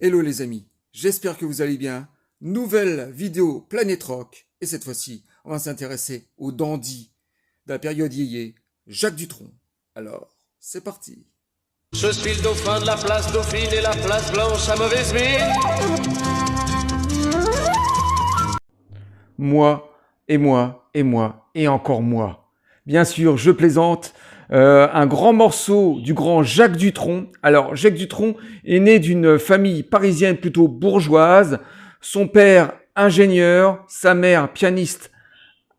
Hello les amis, j'espère que vous allez bien. Nouvelle vidéo Planète Rock. Et cette fois-ci, on va s'intéresser au dandy de la période yéyé, Jacques Dutronc. Alors, c'est parti. Je suis le dauphin de la place Dauphine et la place Blanche à mauvaise mine. Moi, et moi, et moi, et encore moi. Bien sûr, je plaisante. Un grand morceau du grand Jacques Dutronc. Alors, Jacques Dutronc est né d'une famille parisienne plutôt bourgeoise. Son père, ingénieur, sa mère, pianiste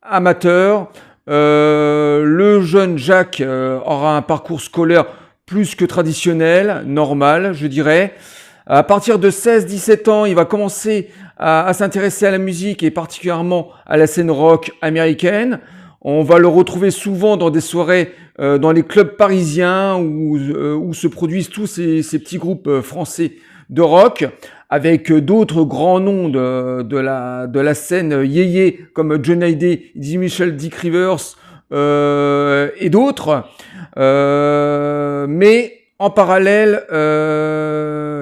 amateur. Le jeune Jacques aura un parcours scolaire plus que traditionnel, normal, je dirais. À partir de 16-17 ans, il va commencer à s'intéresser à la musique et particulièrement à la scène rock américaine. On va le retrouver souvent dans des soirées dans les clubs parisiens où se produisent tous ces petits groupes français de rock, avec d'autres grands noms de la scène yéyé comme John Hallyday, Eddie Mitchell, Dick Rivers et d'autres. Mais en parallèle,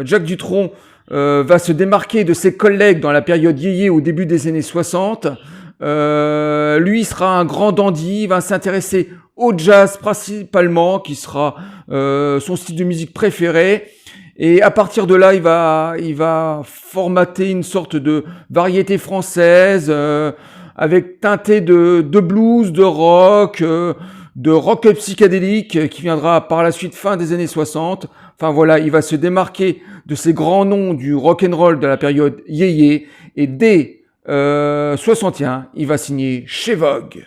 Jacques Dutronc va se démarquer de ses collègues dans la période yéyé au début des années 60. Lui sera un grand dandy, il va s'intéresser au jazz principalement, qui sera son style de musique préféré. Et à partir de là, il va formater une sorte de variété française avec teinté de blues, de rock psychédélique qui viendra par la suite fin des années 60. Enfin voilà, il va se démarquer de ces grands noms du rock and roll de la période yéyé et dès 61, il va signer chez Vogue.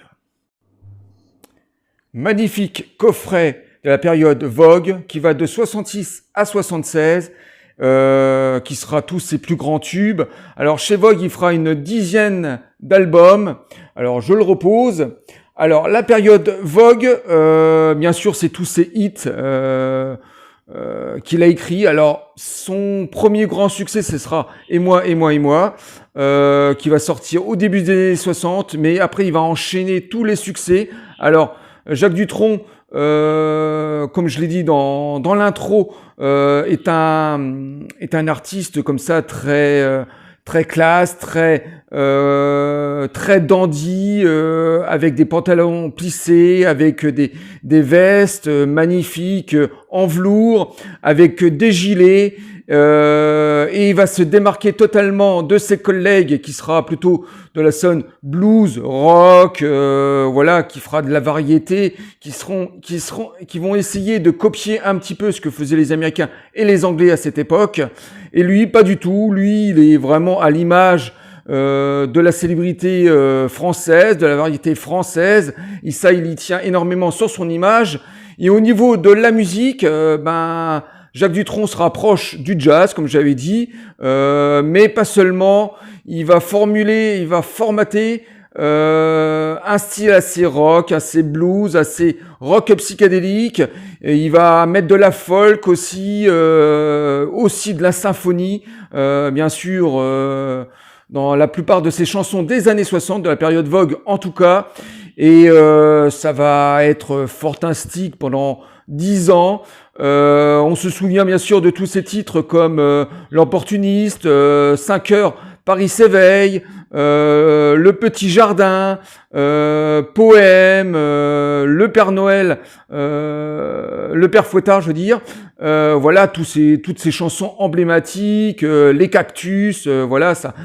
Magnifique coffret de la période Vogue qui va de 66 à 76, qui sera tous ses plus grands tubes. Alors chez Vogue, il fera une dizaine d'albums. Alors je le repose. Alors la période Vogue, bien sûr, c'est tous ses hits qu'il a écrit. Alors son premier grand succès, ce sera Et moi, et moi, et moi, qui va sortir au début des années 60, mais après il va enchaîner tous les succès. Alors Jacques Dutronc, comme je l'ai dit dans l'intro, est un artiste comme ça très classe, très dandy, avec des pantalons plissés, avec des vestes magnifiques en velours, avec des gilets, et il va se démarquer totalement de ses collègues qui sera plutôt de la scène blues, rock, voilà, qui fera de la variété, qui vont essayer de copier un petit peu ce que faisaient les Américains et les Anglais à cette époque. Et lui, pas du tout. Lui, il est vraiment à l'image de la célébrité française, de la variété française. Et ça, il y tient énormément sur son image. Et au niveau de la musique, Jacques Dutronc se rapproche du jazz, comme j'avais dit, mais pas seulement. Il va formater un style assez rock, assez blues, assez rock psychédélique. Et il va mettre de la folk aussi de la symphonie, bien sûr, dans la plupart de ses chansons des années 60, de la période Vogue en tout cas. Et ça va être fantastique pendant 10 ans. On se souvient bien sûr de tous ces titres comme L'Opportuniste, 5 heures, Paris s'éveille, Le Petit Jardin, Poème, Le Père Noël, Le Père Fouettard, je veux dire. Voilà, toutes ces chansons emblématiques, Les Cactus, voilà, ça,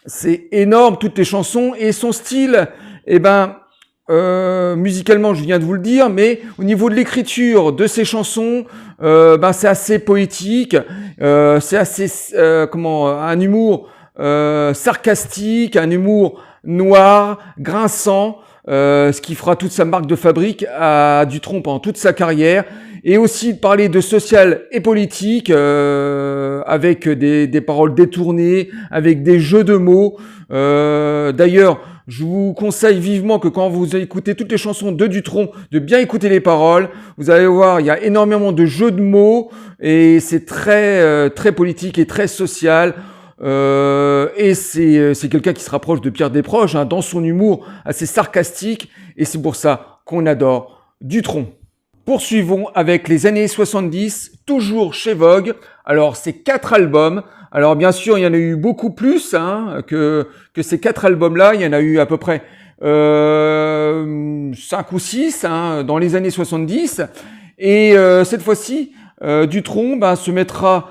c'est énorme, toutes les chansons. Et son style, musicalement, je viens de vous le dire, mais au niveau de l'écriture de ces chansons, c'est assez poétique, c'est assez un humour sarcastique, un humour noir, grinçant, ce qui fera toute sa marque de fabrique à Dutronc pendant toute sa carrière, et aussi de parler de social et politique avec des paroles détournées, avec des jeux de mots. D'ailleurs, je vous conseille vivement que quand vous écoutez toutes les chansons de Dutronc, de bien écouter les paroles. Vous allez voir, il y a énormément de jeux de mots et c'est très politique et très social. Et c'est quelqu'un qui se rapproche de Pierre Desproges dans son humour assez sarcastique, et c'est pour ça qu'on adore Dutronc. Poursuivons avec les années 70, toujours chez Vogue. Alors, c'est 4 albums. Alors bien sûr, il y en a eu beaucoup plus que ces 4 albums-là. Il y en a eu à peu près 5 ou 6 dans les années 70. Et cette fois-ci, Dutronc se mettra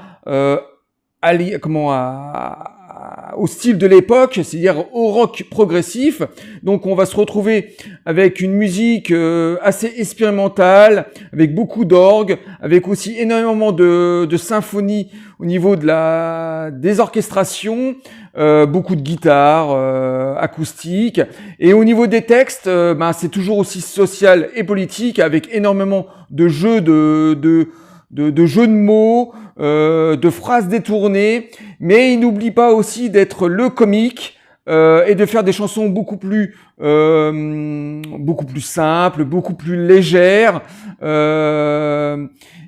au style de l'époque, c'est-à-dire au rock progressif. Donc on va se retrouver avec une musique assez expérimentale, avec beaucoup d'orgue, avec aussi énormément de symphonies au niveau des orchestrations, beaucoup de guitares acoustiques. Et au niveau des textes, c'est toujours aussi social et politique, avec énormément de jeux de jeux de mots, de phrases détournées, mais il n'oublie pas aussi d'être le comique et de faire des chansons beaucoup plus simples, beaucoup plus légères.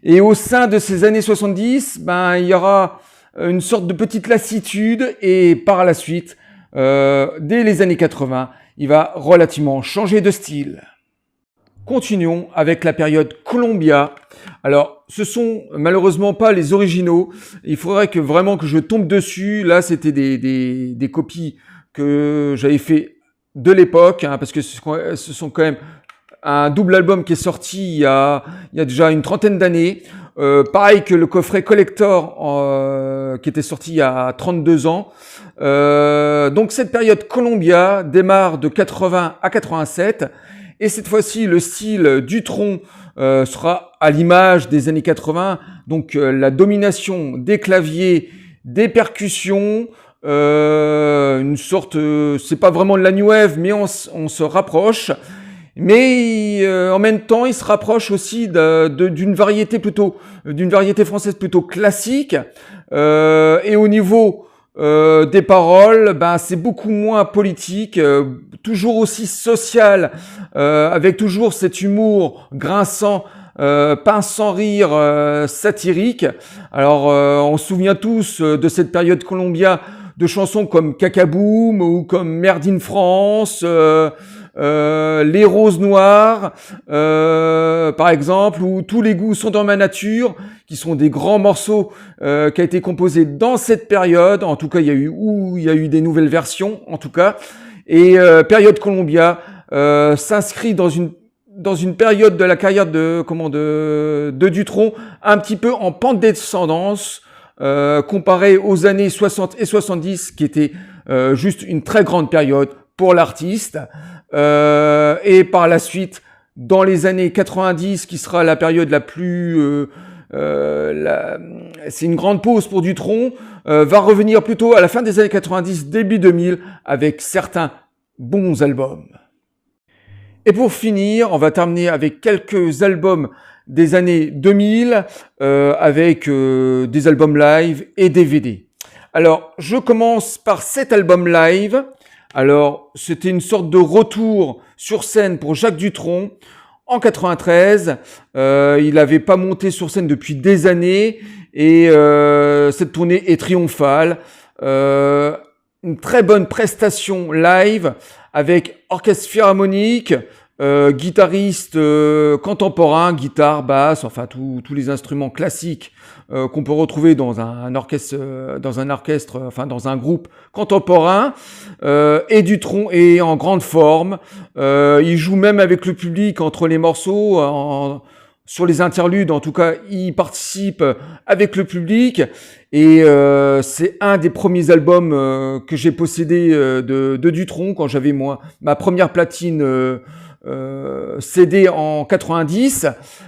Et au sein de ces années 70, il y aura une sorte de petite lassitude, et par la suite, dès les années 80, il va relativement changer de style. Continuons avec la période Columbia. Alors, ce sont malheureusement pas les originaux. Il faudrait vraiment que je tombe dessus. Là, c'était des copies que j'avais fait de l'époque, parce que ce sont quand même un double album qui est sorti il y a déjà une trentaine d'années. Pareil que le coffret collector qui était sorti il y a 32 ans. Donc cette période Columbia démarre de 80 à 87. Et cette fois-ci, le style Dutronc sera à l'image des années 80, donc la domination des claviers, des percussions, une sorte, c'est pas vraiment de la new wave, mais on se rapproche. Mais en même temps, il se rapproche aussi d'une variété française plutôt classique. Et au niveau des paroles, c'est beaucoup moins politique, toujours aussi social, avec toujours cet humour grinçant, pince sans rire, satirique. Alors, on se souvient tous de cette période Columbia, de chansons comme Cacaboum ou comme Merde in France, Les Roses Noires, par exemple, ou Tous les goûts sont dans ma nature, qui sont des grands morceaux qui a été composés dans cette période. En tout cas, il y a eu des nouvelles versions, en tout cas. Et période Columbia s'inscrit dans une période de la carrière de Dutronc un petit peu en pente descendance, comparé aux années 60 et 70, qui étaient juste une très grande période pour l'artiste. Et par la suite, dans les années 90, qui sera la période la plus... c'est une grande pause pour Dutronc, va revenir plutôt à la fin des années 90, début 2000, avec certains bons albums. Et pour finir, on va terminer avec quelques albums des années 2000, avec des albums live et DVD. Alors, je commence par cet album live. Alors, c'était une sorte de retour sur scène pour Jacques Dutronc. En 93, il n'avait pas monté sur scène depuis des années, et cette tournée est triomphale. Une très bonne prestation live avec orchestre philharmonique, guitariste contemporain, guitare, basse, enfin tous les instruments classiques qu'on peut retrouver dans un groupe contemporain. Et Dutronc est en grande forme. Il joue même avec le public entre les morceaux, sur les interludes. En tout cas, il participe avec le public. Et c'est un des premiers albums que j'ai possédé de Dutronc quand j'avais ma première platine CD en 90.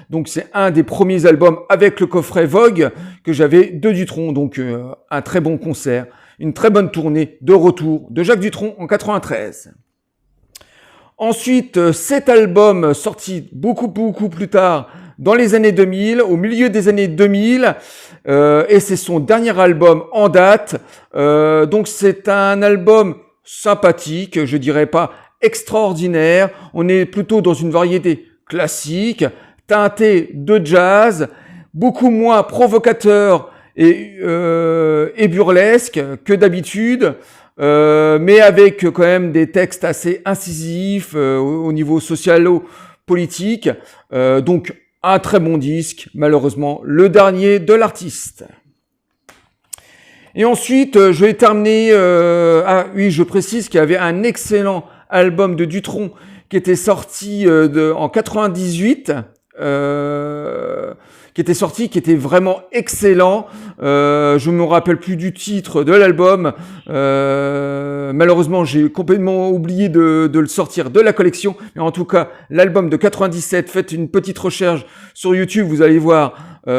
Donc c'est un des premiers albums avec le coffret Vogue que j'avais de Dutronc. Donc un très bon concert, une très bonne tournée de retour de Jacques Dutronc en 93. Ensuite, cet album sorti beaucoup plus tard, dans les années 2000, au milieu des années 2000, et c'est son dernier album en date. Donc c'est un album sympathique, je dirais pas extraordinaire. On est plutôt dans une variété classique, teintée de jazz, beaucoup moins provocateur et burlesque que d'habitude, mais avec quand même des textes assez incisifs au niveau socialo-politique. Donc un très bon disque, malheureusement le dernier de l'artiste. Et ensuite, je vais terminer... ah oui, je précise qu'il y avait un excellent album de Dutronc qui était sorti en 98, qui était vraiment excellent. Je me rappelle plus du titre de l'album. Malheureusement, j'ai complètement oublié de le sortir de la collection. Mais en tout cas, l'album de 97, faites une petite recherche sur YouTube, vous allez voir,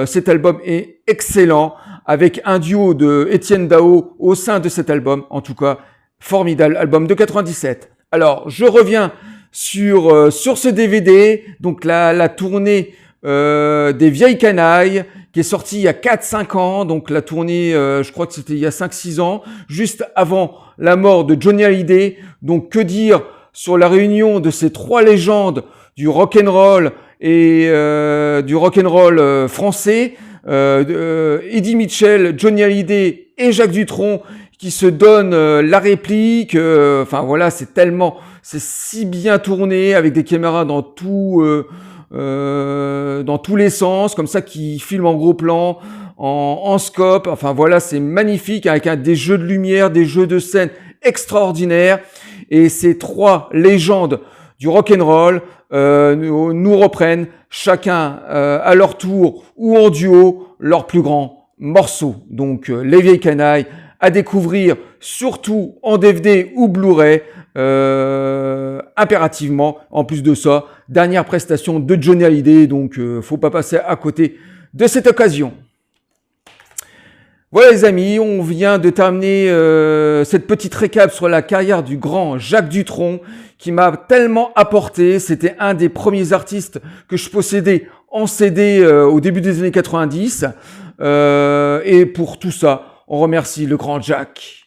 cet album est excellent, avec un duo de Étienne Dao au sein de cet album. En tout cas, formidable album de 97. Alors, je reviens sur ce DVD, donc la tournée des Vieilles Canailles, qui est sortie il y a 4-5 ans, donc la tournée, je crois que c'était il y a 5-6 ans, juste avant la mort de Johnny Hallyday. Donc que dire sur la réunion de ces trois légendes du rock'n'roll et du rock'n'roll français, Eddie Mitchell, Johnny Hallyday et Jacques Dutronc, qui se donnent la réplique. Enfin voilà, c'est si bien tourné, avec des caméras dans tous les sens, comme ça, qui filment en gros plan, en scope. Enfin voilà, c'est magnifique, avec des jeux de lumière, des jeux de scène extraordinaires. Et ces trois légendes du rock'n'roll nous reprennent chacun à leur tour ou en duo leurs plus grands morceaux. Donc les Vieilles Canailles, à découvrir surtout en DVD ou Blu-ray, impérativement. En plus de ça, dernière prestation de Johnny Hallyday, donc faut pas passer à côté de cette occasion. Voilà les amis, on vient de terminer cette petite récap sur la carrière du grand Jacques Dutronc, qui m'a tellement apporté. C'était un des premiers artistes que je possédais en CD au début des années 90. Et pour tout ça, on remercie le grand Jacques.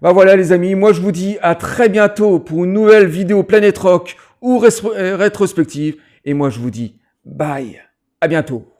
Bah voilà les amis, moi je vous dis à très bientôt pour une nouvelle vidéo Planète Rock ou rétrospective. Et moi je vous dis bye, à bientôt.